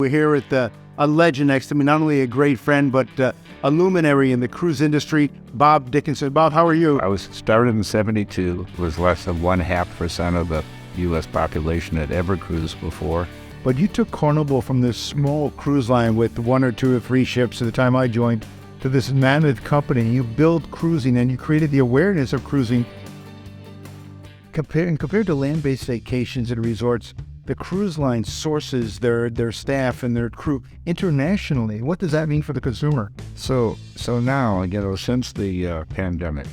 We're here with a legend next to me, not only a great friend, but a luminary in the cruise industry, Bob Dickinson. Bob, how are you? I was started in '72, was less than 0.5% of the U.S. population had ever cruised before. But you took Carnival from this small cruise line with 1 or 2 or 3 ships at the time I joined to this mammoth company. You built cruising and you created the awareness of cruising. Compared to land-based vacations and resorts, the cruise line sources their staff and their crew internationally. What does that mean for the consumer? So now, since the pandemic,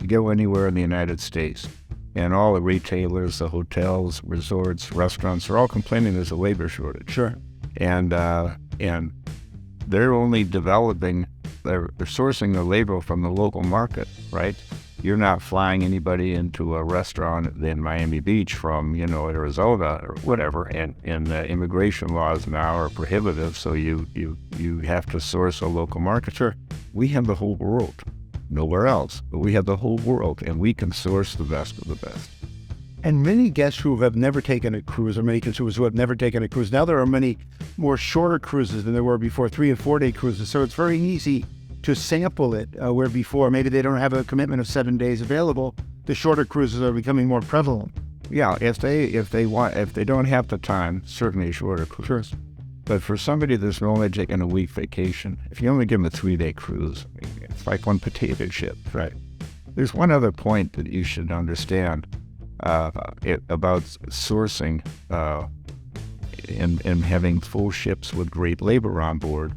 you go anywhere in the United States, and all the retailers, the hotels, resorts, restaurants are all complaining there's a labor shortage. Sure. And they're only developing, they're sourcing their labor from the local market, right? You're not flying anybody into a restaurant in Miami Beach from, Arizona or whatever, and the immigration laws now are prohibitive, so you have to source a local market. Sure. We have the whole world, nowhere else, but we have the whole world, and we can source the best of the best. And many guests who have never taken a cruise, or many consumers who have never taken a cruise, now there are many more shorter cruises than there were before, 3 and 4 day cruises, so it's very easy to sample it, where before maybe they don't have a commitment of 7 days available. The shorter cruises are becoming more prevalent. Yeah, if they don't have the time, certainly shorter cruise. Sure. But for somebody that's only taking a week vacation, if you only give them a 3-day cruise, it's like one potato chip. Right. There's one other point that you should understand about sourcing and having full ships with great labor on board.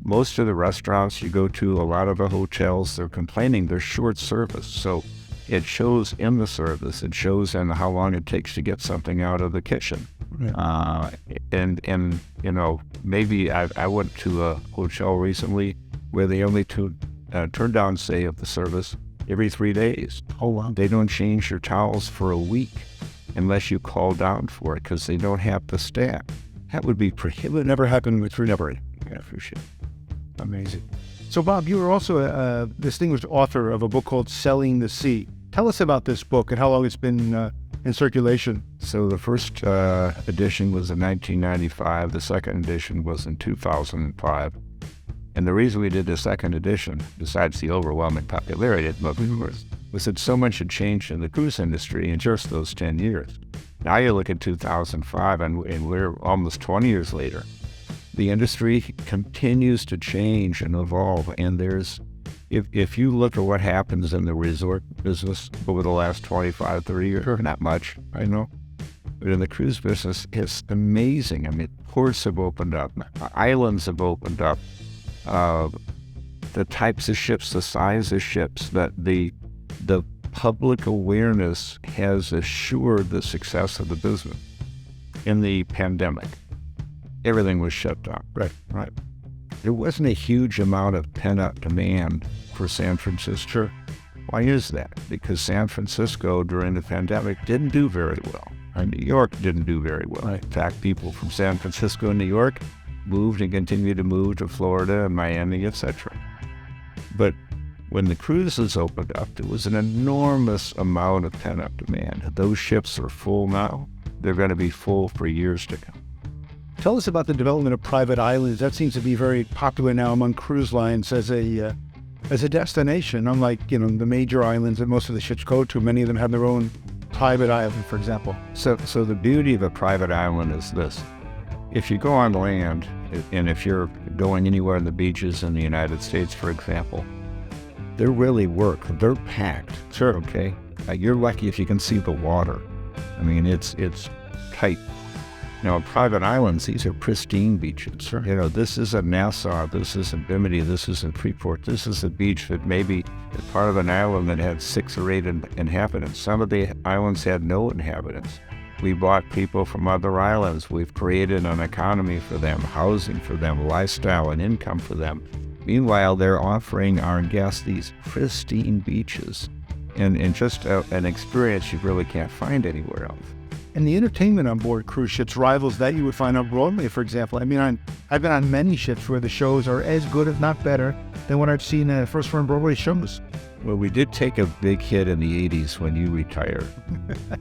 Most of the restaurants you go to, a lot of the hotels, they're complaining they're short service. So it shows in the service, it shows in how long it takes to get something out of the kitchen. Right. And maybe I went to a hotel recently where they only turn down, say, of the service every 3 days. Oh, wow. They don't change your towels for a week unless you call down for it because they don't have the staff. That would be prohibitive. Never happened with Never. Yeah, for sure. Amazing. So, Bob, you were also a distinguished author of a book called Selling the Sea. Tell us about this book and how long it's been in circulation. So the first edition was in 1995. The second edition was in 2005. And the reason we did the second edition, besides the overwhelming popularity of the book, was that so much had changed in the cruise industry in just those 10 years. Now you look at 2005, and we're almost 20 years later. The industry continues to change and evolve, and if you look at what happens in the resort business over the last 25, 30 years, not much, I know, but in the cruise business, it's amazing. I mean, ports have opened up, islands have opened up, the types of ships, the size of ships, that the public awareness has assured the success of the business. In the pandemic, everything was shut down. Right. There wasn't a huge amount of pent-up demand for San Francisco. Sure. Why is that? Because San Francisco during the pandemic didn't do very well. And New York didn't do very well. Right. In fact, people from San Francisco and New York moved and continued to move to Florida and Miami, etc. But when the cruises opened up, there was an enormous amount of pent-up demand. Those ships are full now. They're going to be full for years to come. Tell us about the development of private islands. That seems to be very popular now among cruise lines as a destination. Unlike the major islands that most of the ships go to, many of them have their own private island, for example. So the beauty of a private island is this: if you go on land, and if you're going anywhere on the beaches in the United States, for example, they really work. They're packed. Sure. Okay. You're lucky if you can see the water. I mean, it's tight. Now, on private islands, these are pristine beaches. Sure. This isn't Nassau, this isn't Bimini, this isn't Freeport. This is a beach that maybe is part of an island that had 6 or 8 inhabitants. Some of the islands had no inhabitants. We brought people from other islands. We've created an economy for them, housing for them, lifestyle and income for them. Meanwhile, they're offering our guests these pristine beaches and just an experience you really can't find anywhere else. And the entertainment on board cruise ships rivals that you would find on Broadway, for example. I mean, I've been on many ships where the shows are as good, if not better, than what I've seen at first-run Broadway shows. Well, we did take a big hit in the 80s when you retired.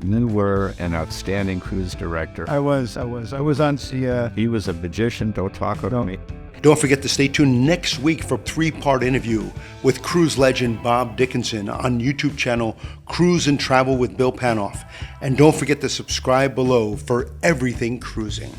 You were an outstanding cruise director. I was on the, He was a magician, don't talk about me. Don't forget to stay tuned next week for a 3-part interview with cruise legend Bob Dickinson on YouTube channel Cruise and Travel with Bill Panoff. And don't forget to subscribe below for everything cruising.